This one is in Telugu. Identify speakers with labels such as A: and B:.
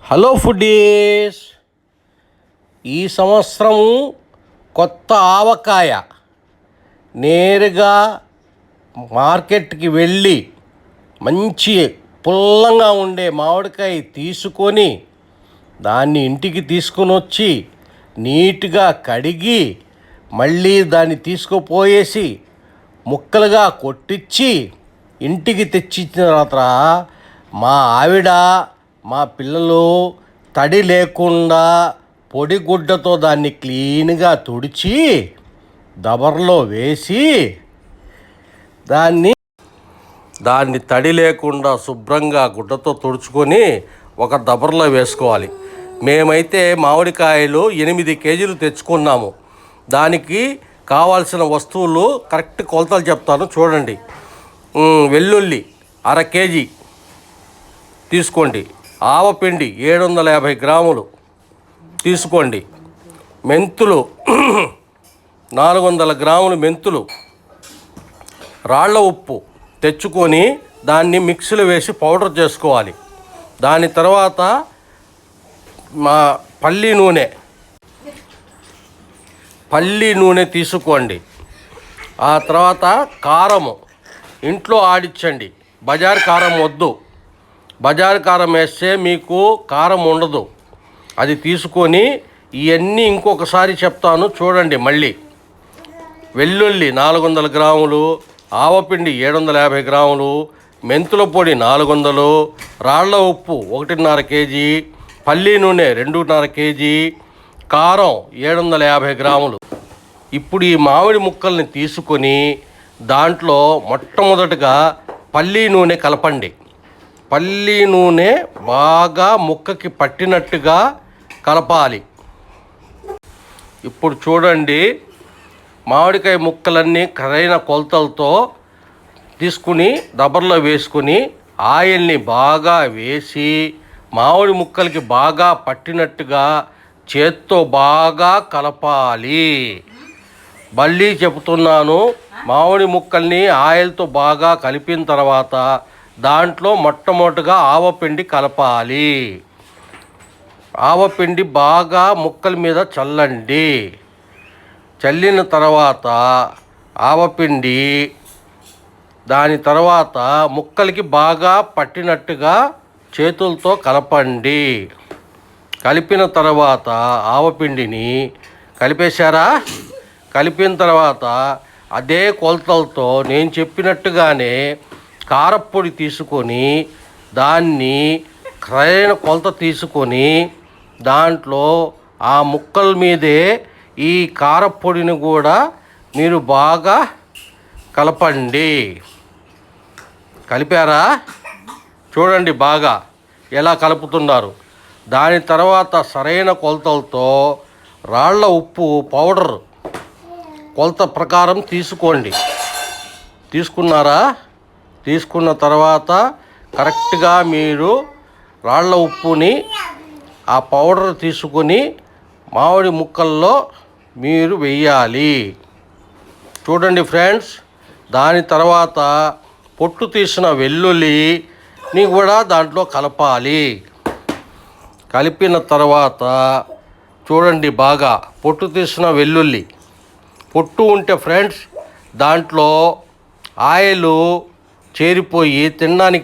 A: హలో ఫుడ్డీస్, ఈ సంవత్సరము కొత్త ఆవకాయ నేరుగా మార్కెట్కి వెళ్ళి మంచి పుల్లంగా ఉండే మామిడికాయ తీసుకొని దాన్ని ఇంటికి తీసుకొని వచ్చి నీట్గా కడిగి మళ్ళీ దాన్ని తీసుకుపోయేసి ముక్కలుగా కొట్టించి ఇంటికి తెచ్చిచ్చిన తర్వాత మా ఆవిడ మా పిల్లలు తడి లేకుండా పొడి గుడ్డతో దాన్ని క్లీన్గా తుడిచి దబర్లో వేసి దాన్ని తడి లేకుండా శుభ్రంగా గుడ్డతో తుడుచుకొని ఒక దబర్లో వేసుకోవాలి. మేమైతే మామిడికాయలు 8 కేజీలు తెచ్చుకున్నాము. దానికి కావాల్సిన వస్తువులు కరెక్ట్ కొలతలు చెప్తాను చూడండి. వెల్లుల్లి 1/2 కేజీ తీసుకోండి. ఆవపిండి 750 గ్రాములు తీసుకోండి. మెంతులు 400 గ్రాములు మెంతులు. రాళ్ళ ఉప్పు తెచ్చుకొని దాన్ని మిక్సీలో వేసి పౌడర్ చేసుకోవాలి. దాని తర్వాత పల్లి నూనె తీసుకోండి. ఆ తర్వాత కారము ఇంట్లో ఆడించండి. బజార్ కారం వద్దు. బజార్ కారం వేస్తే మీకు కారం ఉండదు. అది తీసుకొని ఇవన్నీ ఇంకొకసారి చెప్తాను చూడండి. మళ్ళీ వెల్లుల్లి 400 గ్రాములు, ఆవపిండి 750 గ్రాములు, మెంతుల పొడి 400, రాళ్ళ ఉప్పు 1.5 కేజీ, పల్లి నూనె 2.5 కేజీ, కారం 750 గ్రాములు. ఇప్పుడు ఈ మామిడి ముక్కల్ని తీసుకొని దాంట్లో మొట్టమొదటిగా పల్లి నూనె కలపండి. పల్లి నూనె బాగా ముక్కకి పట్టినట్టుగా కలపాలి. ఇప్పుడు చూడండి, మామిడికాయ ముక్కలన్నీ సరైన కొలతలతో తీసుకుని దబర్లో వేసుకుని ఆయిల్ని బాగా వేసి మామిడి ముక్కలకి బాగా పట్టినట్టుగా చేత్తో బాగా కలపాలి. మళ్ళీ చెబుతున్నాను, మామిడి ముక్కల్ని ఆయిల్తో బాగా కలిపిన తర్వాత దాంట్లో మొట్టమొదటిగా ఆవపిండి కలపాలి. ఆవపిండి బాగా ముక్కల మీద చల్లండి. చల్లిన తర్వాత ఆవపిండి దాని తర్వాత ముక్కలకి బాగా పట్టినట్టుగా చేతులతో కలపండి. కలిపిన తర్వాత ఆవపిండిని కలిపేశారా? కలిపిన తర్వాత అదే కొలతలతో నేను చెప్పినట్టుగానే కారప్పొడి తీసుకొని దాన్ని సరైన కొలత తీసుకొని దాంట్లో ఆ ముక్కల మీదే ఈ కారప్పొడిని కూడా మీరు బాగా కలపండి. కలిపారా? చూడండి బాగా ఎలా కలుపుతున్నారు. దాని తర్వాత సరైన కొలతలతో రాళ్ళ ఉప్పు పౌడర్ కొలత ప్రకారం తీసుకోండి. తీసుకున్నారా? తీసుకున్న తర్వాత కరెక్ట్గా మీరు రాళ్ళ ఉప్పుని ఆ పౌడర్ తీసుకొని మామిడి ముక్కల్లో మీరు వెయ్యాలి. చూడండి ఫ్రెండ్స్. దాని తర్వాత పొట్టు తీసిన వెల్లుల్లిని కూడా దాంట్లో కలపాలి. కలిపిన తర్వాత చూడండి బాగా పొట్టు తీసిన వెల్లుల్లి. పొట్టు ఉంటే ఫ్రెండ్స్ దాంట్లో ఆయిల్ చేరిపోయి తినడానికి